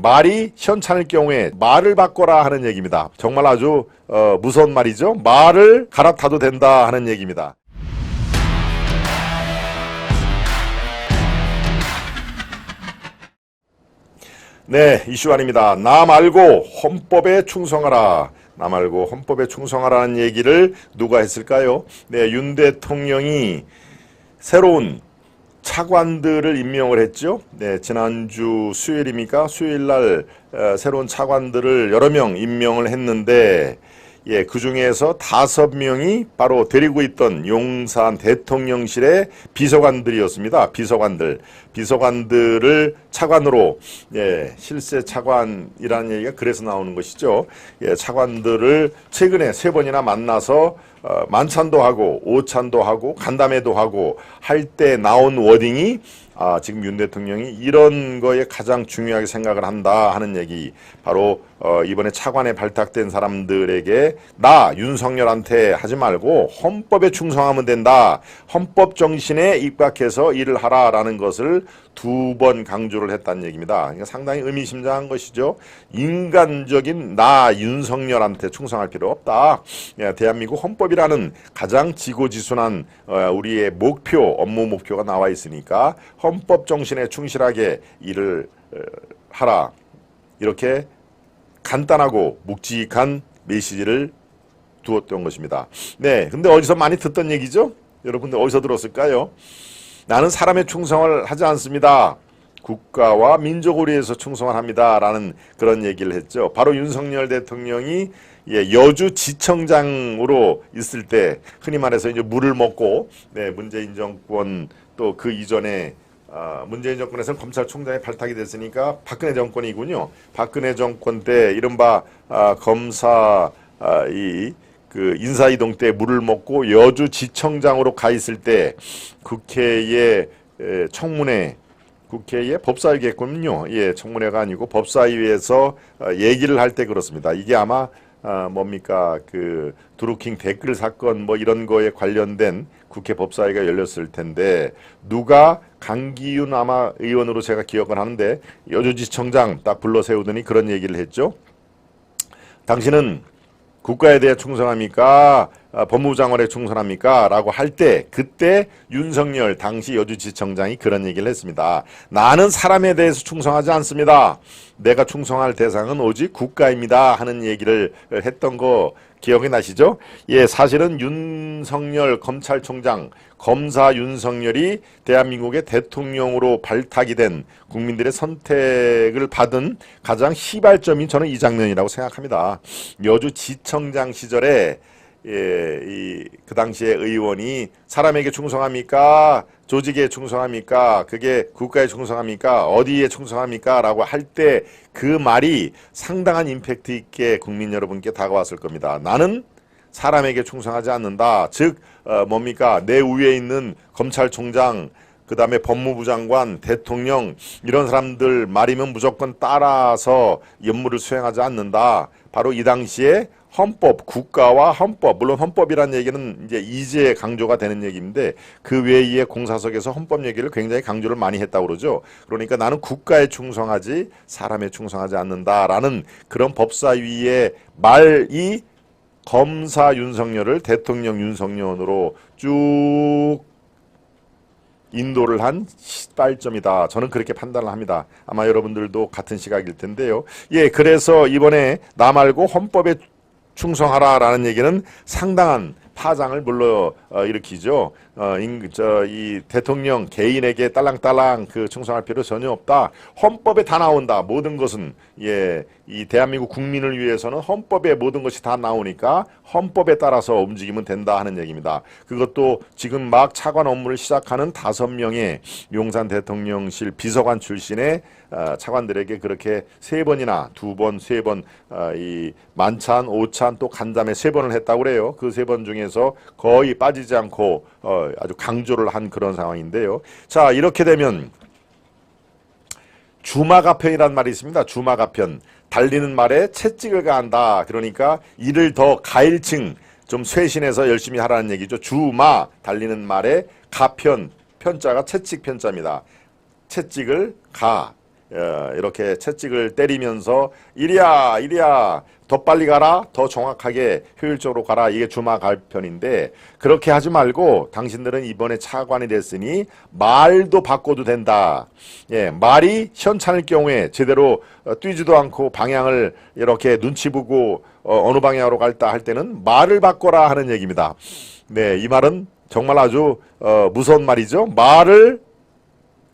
말이 현찮을 경우에 말을 바꿔라 하는 얘기입니다. 정말 아주 무서운 말이죠. 말을 갈아타도 된다 하는 얘기입니다. 네, 이슈환입니다. 나 말고 헌법에 충성하라. 나 말고 헌법에 충성하라는 얘기를 누가 했을까요? 네, 윤 대통령이 새로운 차관들을 임명을 했죠. 네, 지난주 수요일입니까? 수요일날 새로운 차관들을 여러 명 임명을 했는데, 예, 그 중에서 5명이 바로 데리고 있던 용산 대통령실의 비서관들이었습니다. 비서관들을 차관으로, 예, 실세 차관이라는 얘기가 그래서 나오는 것이죠. 예, 차관들을 최근에 3번이나 만나서 만찬도 하고 오찬도 하고 간담회도 하고 할 때 나온 워딩이 지금 윤 대통령이 이런 거에 가장 중요하게 생각을 한다 하는 얘기, 바로 이번에 차관에 발탁된 사람들에게 나 윤석열한테 하지 말고 헌법에 충성하면 된다, 헌법 정신에 입각해서 일을 하라라는 것을 2번 강조를 했다는 얘기입니다. 그러니까 상당히 의미심장한 것이죠. 인간적인 나 윤석열한테 충성할 필요 없다. 대한민국 헌법이라는 가장 지고지순한 우리의 목표, 업무 목표가 나와 있으니까 헌법 정신에 충실하게 일을 하라. 이렇게 간단하고 묵직한 메시지를 두었던 것입니다. 네, 근데 어디서 많이 듣던 얘기죠? 여러분들 어디서 들었을까요? 나는 사람의 충성을 하지 않습니다. 국가와 민족을 위해서 충성을 합니다. 라는 그런 얘기를 했죠. 바로 윤석열 대통령이 여주지청장으로 있을 때, 흔히 말해서 이제 물을 먹고, 네, 문재인 정권 또 그 이전에 문재인 정권에서는 검찰총장이 발탁이 됐으니까 박근혜 정권이군요. 박근혜 정권 때 이른바 검사 그 인사이동 때 물을 먹고 여주지청장으로 가 있을 때 국회의 청문회, 국회의 법사위겠군요. 예, 청문회가 아니고 법사위에서 얘기를 할 때 그렇습니다. 이게 아마 뭡니까, 그 드루킹 댓글 사건 뭐 이런 거에 관련된 국회 법사위가 열렸을 텐데, 누가 강기훈 아마 의원으로 제가 기억을 하는데 여주지청장 딱 불러 세우더니 그런 얘기를 했죠. 당신은 국가에 대해 충성합니까? 법무부 장관에 충성합니까? 라고 할 때, 그때 윤석열 당시 여주지청장이 그런 얘기를 했습니다. 나는 사람에 대해서 충성하지 않습니다. 내가 충성할 대상은 오직 국가입니다. 하는 얘기를 했던 거 기억이 나시죠? 예, 사실은 윤석열 검찰총장, 검사 윤석열이 대한민국의 대통령으로 발탁이 된, 국민들의 선택을 받은 가장 시발점이 저는 이 장면이라고 생각합니다. 여주지청장 시절에 그 당시에 의원이 사람에게 충성합니까? 조직에 충성합니까? 그게 국가에 충성합니까? 어디에 충성합니까? 라고 할 때 그 말이 상당한 임팩트 있게 국민 여러분께 다가왔을 겁니다. 나는 사람에게 충성하지 않는다. 즉 뭡니까? 내 위에 있는 검찰총장, 그 다음에 법무부 장관, 대통령, 이런 사람들 말이면 무조건 따라서 임무를 수행하지 않는다. 바로 이 당시에 헌법, 국가와 헌법, 물론 헌법이라는 얘기는 이제 강조가 되는 얘기인데, 그 외의 공사석에서 헌법 얘기를 굉장히 강조를 많이 했다고 그러죠. 그러니까 나는 국가에 충성하지 사람에 충성하지 않는다라는 그런 법사위의 말이 검사 윤석열을 대통령 윤석열으로 쭉 인도를 한 시발점이다. 저는 그렇게 판단을 합니다. 아마 여러분들도 같은 시각일 텐데요. 예, 그래서 이번에 나 말고 헌법에 충성하라 라는 얘기는 상당한 파장을 일으키죠. 이 대통령 개인에게 딸랑딸랑 충성할 필요 전혀 없다. 헌법에 다 나온다. 모든 것은, 예, 이 대한민국 국민을 위해서는 헌법에 모든 것이 다 나오니까 헌법에 따라서 움직이면 된다 하는 얘기입니다. 그것도 지금 막 차관 업무를 시작하는 5명의 용산 대통령실 비서관 출신의 차관들에게 그렇게 3번이나 2번, 3번 이 만찬, 오찬 또 간담회 3번을 했다고 그래요. 그 3번 중에서 거의 빠지지 않고 아주 강조를 한 그런 상황인데요. 자, 이렇게 되면 주마가편이란 말이 있습니다. 주마가편. 달리는 말에 채찍을 가한다. 그러니까 이를 더 가일층, 좀 쇄신해서 열심히 하라는 얘기죠. 주마, 달리는 말에 가편, 편자가 채찍 편자입니다. 채찍을 가. 이렇게 채찍을 때리면서 이리야 이리야 더 빨리 가라, 더 정확하게 효율적으로 가라, 이게 주마갈 편인데 그렇게 하지 말고 당신들은 이번에 차관이 됐으니 말도 바꿔도 된다. 예, 말이 현찮을 경우에 제대로 뛰지도 않고 방향을 이렇게 눈치 보고 어느 방향으로 갈다 할 때는 말을 바꿔라 하는 얘기입니다. 네, 이 말은 정말 아주 무서운 말이죠. 말을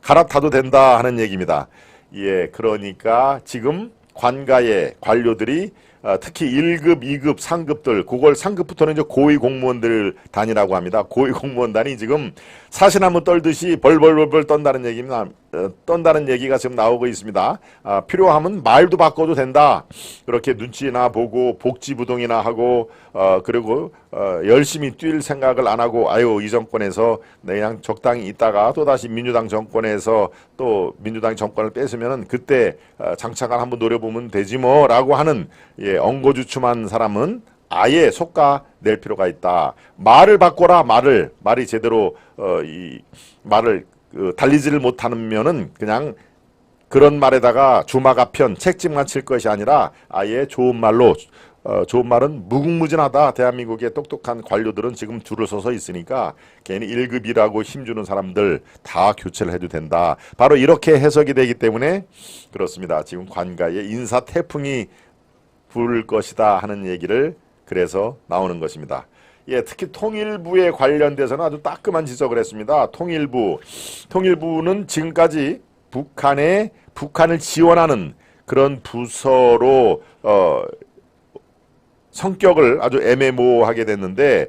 갈아타도 된다 하는 얘기입니다. 예, 그러니까 지금 관가의 관료들이 특히 1급, 2급, 상급들, 그걸 상급부터는 이제 고위 공무원들 단이라고 합니다. 고위 공무원단이 지금 사시나무 떨듯이 벌벌벌벌 떤다는 얘기입니다. 떤다는 얘기가 지금 나오고 있습니다. 필요하면 말도 바꿔도 된다. 그렇게 눈치나 보고 복지부동이나 하고 그리고 열심히 뛸 생각을 안 하고 아유 이 정권에서 그냥 적당히 있다가 또다시 민주당 정권에서 또 민주당이 정권을 뺏으면은 그때 장차관 한번 노려보면 되지 뭐라고 하는 예, 엉거주춤한 사람은 아예 속가 낼 필요가 있다. 말을 바꿔라. 말이 제대로 이 말을 달리지를 못하면은 그냥 그런 말에다가 주마가편 책찍만 칠 것이 아니라 아예 좋은 말로 좋은 말은 무궁무진하다. 대한민국의 똑똑한 관료들은 지금 줄을 서서 있으니까 괜히 1급이라고 힘주는 사람들 다 교체를 해도 된다. 바로 이렇게 해석이 되기 때문에 그렇습니다. 지금 관가에 인사 태풍이 불 것이다 하는 얘기를 그래서 나오는 것입니다. 예, 특히 통일부에 관련돼서는 아주 따끔한 지적을 했습니다. 통일부는 지금까지 북한을 지원하는 그런 부서로 성격을 아주 애매모호하게 됐는데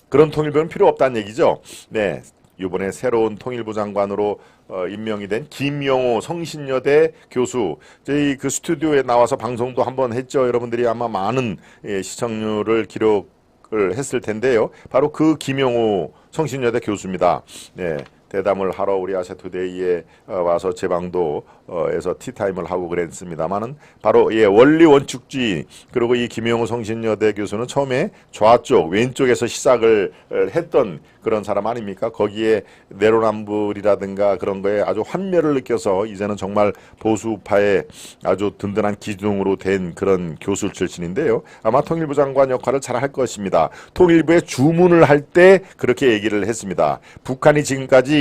그런 통일부는 필요 없다는 얘기죠. 네, 이번에 새로운 통일부 장관으로 임명이 된 김영호 성신여대 교수, 저희 그 스튜디오에 나와서 방송도 한번 했죠. 여러분들이 아마 많은 시청률을 기록을 했을 텐데요. 바로 그 김영호 성신여대 교수입니다. 네. 대담을 하러 우리 아시아투데이에 와서 제 방도에서 티타임을 하고 그랬습니다만은 바로 예, 원리 원칙주의 그리고 이 김영호 성신여대 교수는 처음에 좌쪽 왼쪽에서 시작을 했던 그런 사람 아닙니까? 거기에 내로남불이라든가 그런 거에 아주 환멸을 느껴서 이제는 정말 보수파의 아주 든든한 기둥으로 된 그런 교수 출신인데요. 아마 통일부 장관 역할을 잘 할 것입니다. 통일부에 주문을 할 때 그렇게 얘기를 했습니다. 북한이 지금까지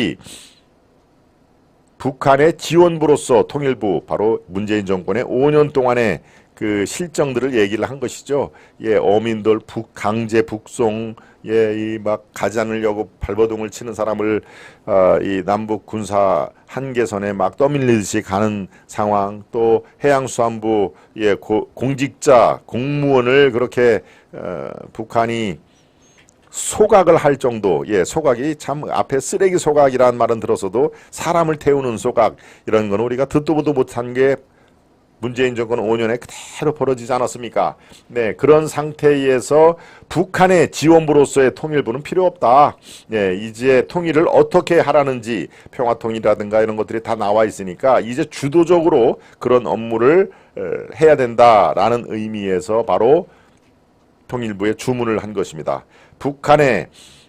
북한의 지원부로서 통일부 바로 문재인 정권의 5년 동안의 그 실정들을 얘기를 한 것이죠. 예, 어민들 강제 북송, 예, 이 막 가지 않으려고 발버둥을 치는 사람을 이 남북 군사 한계선에 막 떠밀리듯이 가는 상황, 또 해양수산부 예, 공직자 공무원을 그렇게 북한이 소각을 할 정도, 예, 소각이 참 앞에 쓰레기 소각이라는 말은 들었어도 사람을 태우는 소각 이런 거는 우리가 듣도 보도 못한 게 문재인 정권 5년에 그대로 벌어지지 않았습니까? 네, 그런 상태에서 북한의 지원부로서의 통일부는 필요 없다. 네, 이제 통일을 어떻게 하라는지 평화통일이라든가 이런 것들이 다 나와 있으니까 이제 주도적으로 그런 업무를 해야 된다라는 의미에서 바로 통일부에 주문을 한 것입니다. 북한의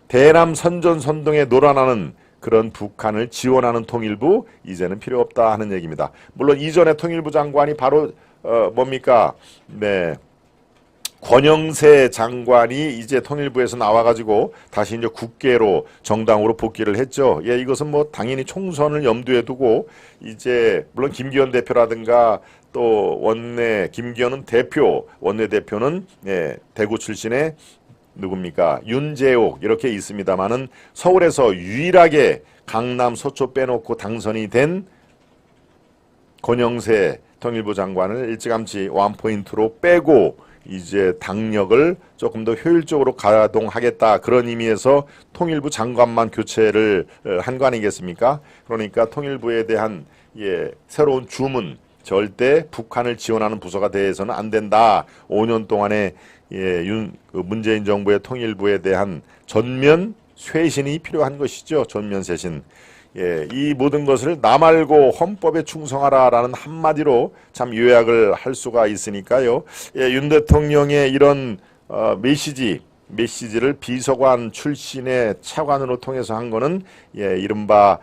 대남 선전선동에 놀아나는 그런 북한을 지원하는 통일부 이제는 필요 없다 하는 얘기입니다. 물론 이전에 통일부 장관이 바로 뭡니까? 네. 권영세 장관이 이제 통일부에서 나와가지고 다시 이제 국회로 정당으로 복귀를 했죠. 예, 이것은 뭐 당연히 총선을 염두에 두고 이제 물론 김기현 대표라든가 또 원내 김기현은 원내 대표는 예, 대구 출신의 누굽니까? 윤재옥 이렇게 있습니다만은 서울에서 유일하게 강남 서초 빼놓고 당선이 된 권영세 통일부 장관을 일찌감치 원포인트로 빼고 이제 당력을 조금 더 효율적으로 가동하겠다 그런 의미에서 통일부 장관만 교체를 한 거 아니겠습니까? 그러니까 통일부에 대한 예, 새로운 주문 절대 북한을 지원하는 부서가 돼서는 안 된다. 5년 동안에 예, 문재인 정부의 통일부에 대한 전면 쇄신이 필요한 것이죠. 전면 쇄신. 예, 이 모든 것을 나 말고 헌법에 충성하라라는 한마디로 참 요약을 할 수가 있으니까요. 예, 윤 대통령의 이런 메시지를 비서관 출신의 차관으로 통해서 한 거는 예, 이른바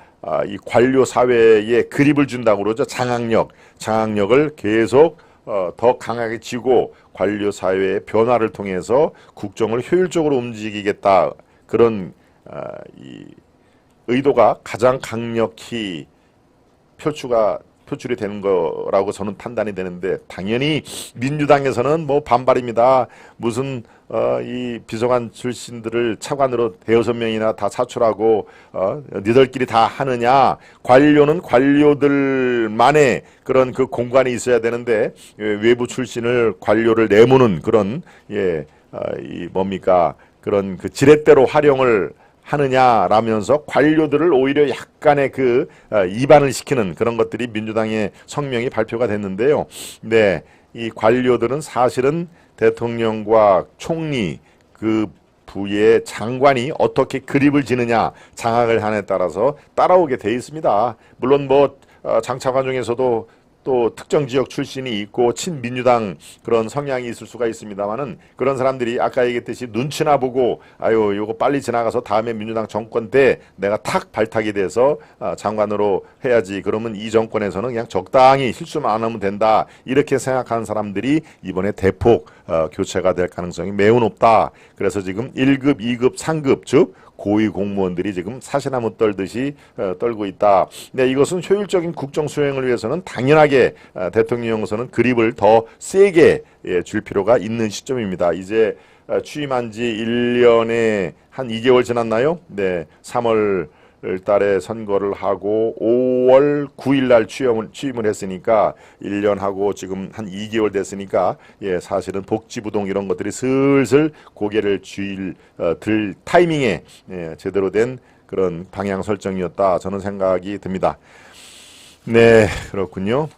이 관료 사회에 그립을 준다고 그러죠. 장악력을 계속 더 강하게 쥐고 관료 사회의 변화를 통해서 국정을 효율적으로 움직이겠다. 그런 이 의도가 가장 강력히 표출이 되는 거라고 저는 판단이 되는데, 당연히 민주당에서는 뭐 반발입니다. 무슨 이 비서관 출신들을 차관으로 대여섯 명이나 다 차출하고 니들끼리 다 하느냐. 관료는 관료들만의 그런 그 공간이 있어야 되는데 외부 출신을 관료를 내모는 그런 이 뭡니까 그런 그 지렛대로 활용을 하느냐라면서 관료들을 오히려 약간의 그 이반을 시키는 그런 것들이 민주당의 성명이 발표가 됐는데요. 네, 이 관료들은 사실은 대통령과 총리 그 부의 장관이 어떻게 그립을 지느냐, 장악을 하느냐에 따라서 따라오게 돼 있습니다. 물론 뭐 장차관 중에서도 또 특정 지역 출신이 있고 친민주당 그런 성향이 있을 수가 있습니다만은, 그런 사람들이 아까 얘기했듯이 눈치나 보고 아유 요거 빨리 지나가서 다음에 민주당 정권 때 내가 탁 발탁이 돼서 장관으로 해야지, 그러면 이 정권에서는 그냥 적당히 실수만 안 하면 된다, 이렇게 생각하는 사람들이 이번에 대폭 교체가 될 가능성이 매우 높다. 그래서 지금 1급, 2급, 3급 즉 고위 공무원들이 지금 사시나무 떨듯이 떨고 있다. 네, 이것은 효율적인 국정 수행을 위해서는 당연하게 대통령으로서는 그립을 더 세게 줄 필요가 있는 시점입니다. 이제 취임한 지 1년에 한 2개월 지났나요? 네, 3월 달에 선거를 하고 5월 9일 날 취임을 했으니까 1년 하고 지금 한 2개월 됐으니까 사실은 복지부동 이런 것들이 슬슬 고개를 들 타이밍에 제대로 된 그런 방향 설정이었다, 저는 생각이 듭니다. 네, 그렇군요.